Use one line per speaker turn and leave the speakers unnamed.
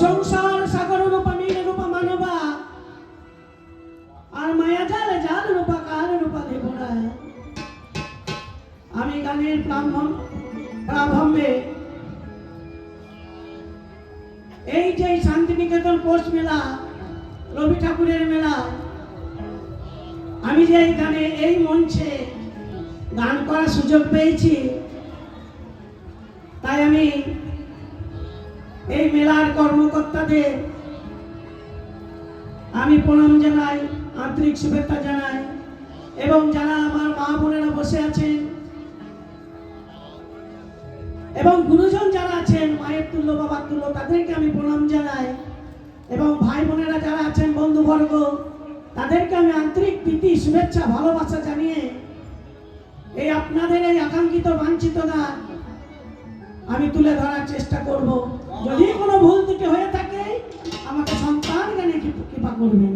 সংসার সাগর রূপা নীল রূপা মানবা আর মায়া জাল জাল রূপা কাল রূপা দেবরায়। আমি গানের প্রারম্ভে এই যে শান্তিনিকেতন পৌষ মেলা, রবি ঠাকুরের মেলা, আমি যে এই গানে এই মঞ্চে গান করার সুযোগ পেয়েছি, তাই আমি এই মেলার কর্মকর্তাদের আমি প্রণাম জানাই, আন্তরিক শুভেচ্ছা জানাই, এবং যারা আমার মা বোনেরা বসে আছেন এবং গুরুজন যারা আছেন মায়ের তুল্য বাবার তুল্য, তাদেরকে আমি প্রণাম জানাই, এবং ভাই বোনেরা যারা আছেন বন্ধুবর্গ, তাদেরকে আমি আন্তরিক প্রীতি শুভেচ্ছা ভালোবাসা জানিয়ে এই আপনাদের এই আকাঙ্ক্ষিত বাঞ্ছিত গান আমি তুলে ধরার চেষ্টা করব। যদি কোনো ভুল ত্রুটি হয়ে থাকে আমাকে সন্তান জ্ঞানে কৃপা করবেন।